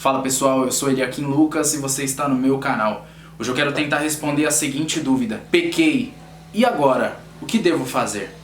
Fala pessoal, eu sou Eliakim Lucas e você está no meu canal. Hoje eu quero tentar responder a seguinte dúvida: pequei, e agora? O que devo fazer?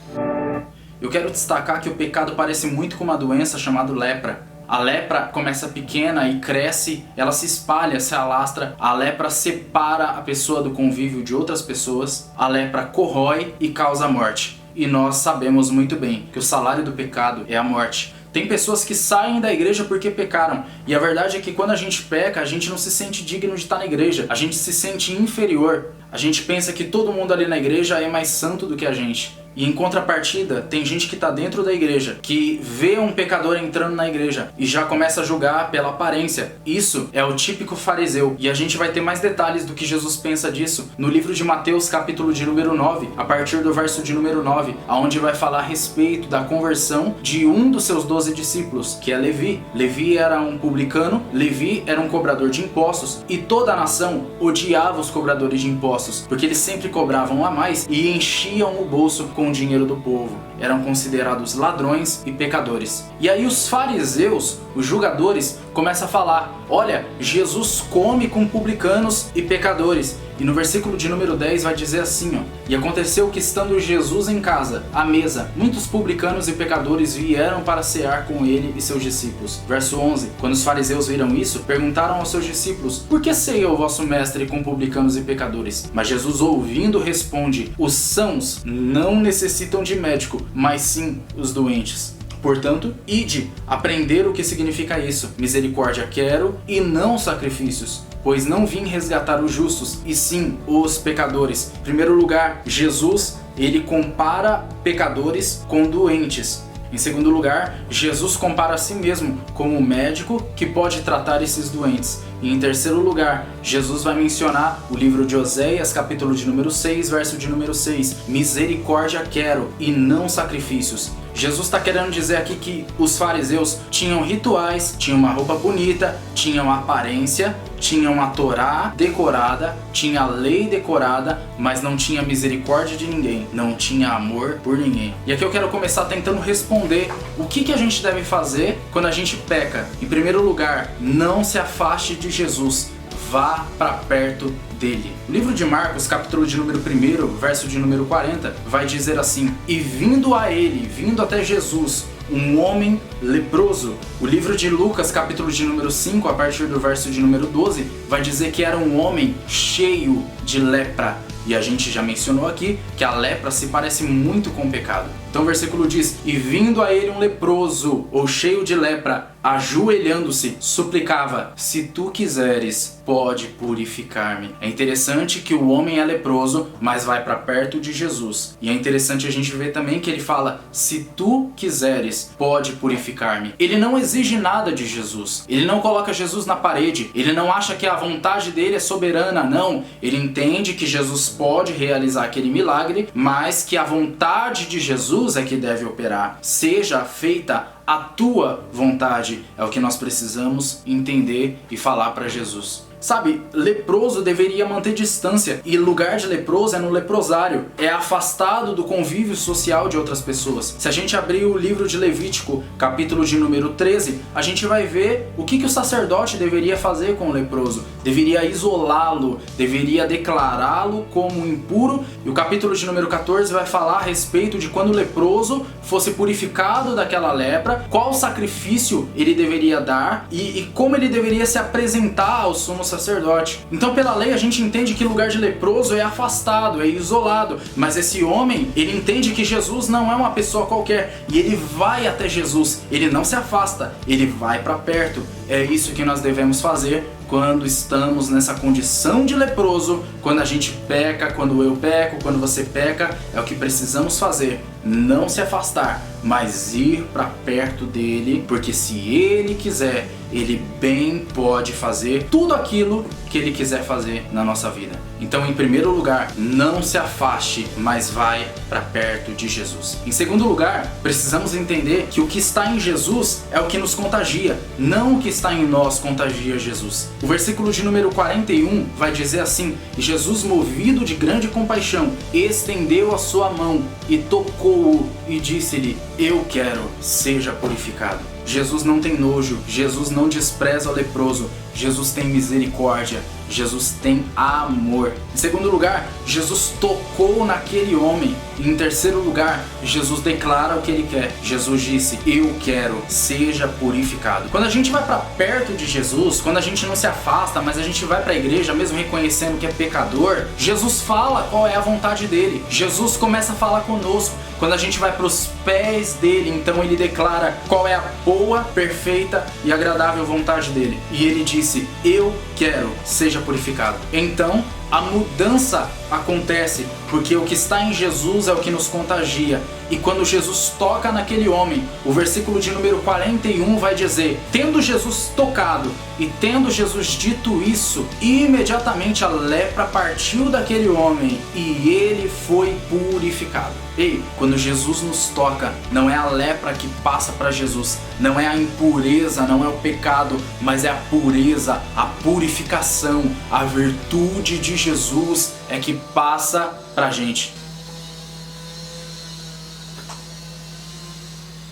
Eu quero destacar que o pecado parece muito com uma doença chamada lepra. A lepra começa pequena e cresce, ela se espalha, se alastra. A lepra separa a pessoa do convívio de outras pessoas. A lepra corrói e causa morte. E nós sabemos muito bem que o salário do pecado é a morte. Tem pessoas que saem da igreja porque pecaram. E a verdade é que quando a gente peca, a gente não se sente digno de estar na igreja. A gente se sente inferior. A gente pensa que todo mundo ali na igreja é mais santo do que a gente. E em contrapartida, tem gente que está dentro da igreja, que vê um pecador entrando na igreja e já começa a julgar pela aparência. Isso é o típico fariseu. E a gente vai ter mais detalhes do que Jesus pensa disso no livro de Mateus, capítulo de número 9, a partir do verso de número 9, onde vai falar a respeito da conversão de um dos seus 12 discípulos, que é Levi. Levi era um publicano, Levi era um cobrador de impostos, e toda a nação odiava os cobradores de impostos, porque eles sempre cobravam a mais e enchiam o bolso com o dinheiro do povo. Eram considerados ladrões e pecadores. E aí os fariseus, os julgadores, começam a falar: olha, Jesus come com publicanos e pecadores. E no versículo de número 10 vai dizer assim, ó: e aconteceu que estando Jesus em casa, à mesa, muitos publicanos e pecadores vieram para cear com ele e seus discípulos. Verso 11, quando os fariseus viram isso, perguntaram aos seus discípulos: por que ceia o vosso mestre com publicanos e pecadores? Mas Jesus, ouvindo, responde: os sãos não necessitam de médico, mas sim os doentes. Portanto, ide aprender o que significa isso. Misericórdia quero e não sacrifícios, pois não vim resgatar os justos, e sim os pecadores. Em primeiro lugar, Jesus, ele compara pecadores com doentes. Em segundo lugar, Jesus compara a si mesmo como um médico que pode tratar esses doentes. E em terceiro lugar, Jesus vai mencionar o livro de Oséias, capítulo de número 6, verso de número 6. Misericórdia quero e não sacrifícios. Jesus está querendo dizer aqui que os fariseus tinham rituais, tinham uma roupa bonita, tinham aparência, tinham a Torá decorada, tinha a lei decorada, mas não tinha misericórdia de ninguém, não tinha amor por ninguém. E aqui eu quero começar tentando responder o que a gente deve fazer quando a gente peca. Em primeiro lugar, não se afaste de Jesus, vá para perto dele. O livro de Marcos, capítulo de número 1, verso de número 40, vai dizer assim: e vindo a ele, vindo até Jesus, um homem leproso. O livro de Lucas, capítulo de número 5, a partir do verso de número 12, vai dizer que era um homem cheio de lepra. E a gente já mencionou aqui que a lepra se parece muito com o pecado. Então o versículo diz: e vindo a ele um leproso, ou cheio de lepra, ajoelhando-se, suplicava: se tu quiseres, pode purificar-me. É interessante que o homem é leproso, mas vai para perto de Jesus. E é interessante a gente ver também que ele fala: se tu quiseres, pode purificar-me. Ele não exige nada de Jesus. Ele não coloca Jesus na parede. Ele não acha que a vontade dele é soberana, não. Ele entende que Jesus pode realizar aquele milagre, mas que a vontade de Jesus é que deve operar. Seja feita a tua vontade, é o que nós precisamos entender e falar para Jesus. Sabe, leproso deveria manter distância, e lugar de leproso é no leprosário, é afastado do convívio social de outras pessoas. Se a gente abrir o livro de Levítico, capítulo de número 13, a gente vai ver o que o sacerdote deveria fazer com o leproso. Deveria isolá-lo, deveria declará-lo como impuro, e o capítulo de número 14 vai falar a respeito de quando o leproso fosse purificado daquela lepra, qual sacrifício ele deveria dar e como ele deveria se apresentar ao sumo sacerdote. Então, pela lei, a gente entende que lugar de leproso é afastado, é isolado, mas esse homem, ele entende que Jesus não é uma pessoa qualquer, e ele vai até Jesus, ele não se afasta, ele vai para perto. É isso que nós devemos fazer quando estamos nessa condição de leproso, quando a gente peca, quando eu peco, quando você peca. É o que precisamos fazer: não se afastar, mas ir para perto dele, porque se ele quiser, ele bem pode fazer tudo aquilo que ele quiser fazer na nossa vida. Então, em primeiro lugar, não se afaste, mas vai para perto de Jesus. Em segundo lugar, precisamos entender que o que está em Jesus é o que nos contagia, não o que está em nós contagia Jesus. O versículo de número 41 vai dizer assim: e Jesus, movido de grande compaixão, estendeu a sua mão e tocou-o e disse-lhe: eu quero, seja purificado. Jesus não tem nojo, Jesus não despreza o leproso, Jesus tem misericórdia, Jesus tem amor. Em segundo lugar, Jesus tocou naquele homem. E em terceiro lugar, Jesus declara o que ele quer. Jesus disse: eu quero, seja purificado. Quando a gente vai para perto de Jesus, quando a gente não se afasta, mas a gente vai para a igreja mesmo reconhecendo que é pecador, Jesus fala qual é a vontade dele. Jesus começa a falar conosco. Quando a gente vai para os pés dele, então ele declara qual é a boa, perfeita e agradável vontade dele. E ele disse: eu quero, seja purificado. Então a mudança acontece, porque o que está em Jesus é o que nos contagia. E quando Jesus toca naquele homem, o versículo de número 41 vai dizer: tendo Jesus tocado e tendo Jesus dito isso, imediatamente a lepra partiu daquele homem e ele foi purificado. Ei, quando Jesus nos toca, não é a lepra que passa para Jesus, não é a impureza, não é o pecado, mas é a pureza, a purificação, a virtude de Jesus é que passa pra gente.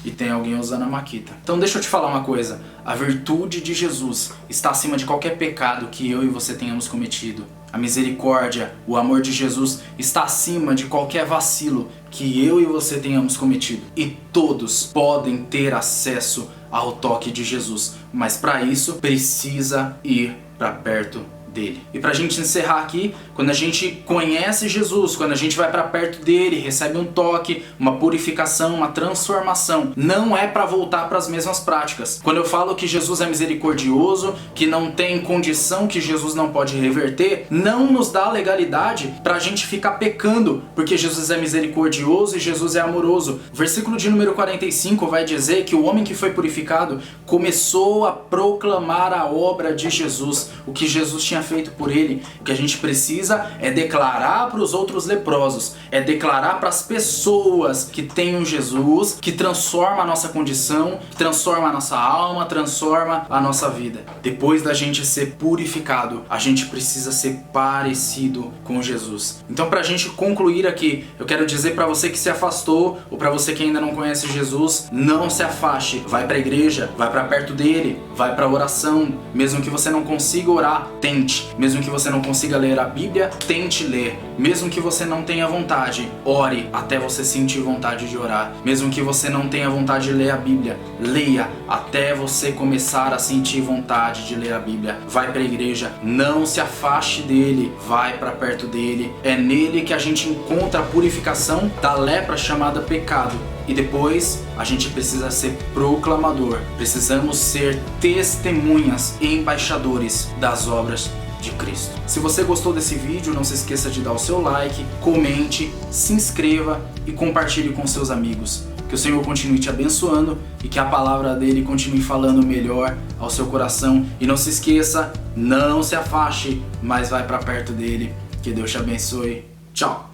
E tem alguém usando a maquita. Então deixa eu te falar uma coisa. A virtude de Jesus está acima de qualquer pecado que eu e você tenhamos cometido. A misericórdia, o amor de Jesus está acima de qualquer vacilo que eu e você tenhamos cometido. E todos podem ter acesso ao toque de Jesus. Mas para isso precisa ir para perto dele. E pra gente encerrar aqui, quando a gente conhece Jesus, quando a gente vai pra perto dele, recebe um toque, uma purificação, uma transformação, não é pra voltar para as mesmas práticas. Quando eu falo que Jesus é misericordioso, que não tem condição, que Jesus não pode reverter, não nos dá legalidade pra gente ficar pecando, porque Jesus é misericordioso e Jesus é amoroso. O versículo de número 45 vai dizer que o homem que foi purificado começou a proclamar a obra de Jesus, o que Jesus tinha feito por ele. O que a gente precisa é declarar para os outros leprosos, é declarar para as pessoas que têm um Jesus que transforma a nossa condição, que transforma a nossa alma, transforma a nossa vida. Depois da gente ser purificado, a gente precisa ser parecido com Jesus. Então, para a gente concluir aqui, eu quero dizer para você que se afastou ou para você que ainda não conhece Jesus, não se afaste, vai para a igreja, vai para perto dele, vai para a oração, mesmo que você não consiga orar, tente. Mesmo que você não consiga ler a Bíblia, tente ler. Mesmo que você não tenha vontade, ore até você sentir vontade de orar. Mesmo que você não tenha vontade de ler a Bíblia, leia até você começar a sentir vontade de ler a Bíblia. Vai para a igreja, não se afaste dele, vai para perto dele. É nele que a gente encontra a purificação da lepra chamada pecado. E depois a gente precisa ser proclamador, precisamos ser testemunhas e embaixadores das obras de Cristo. Se você gostou desse vídeo, não se esqueça de dar o seu like, comente, se inscreva e compartilhe com seus amigos. Que o Senhor continue te abençoando e que a palavra dele continue falando melhor ao seu coração. E não se esqueça, não se afaste, mas vai para perto dele. Que Deus te abençoe. Tchau!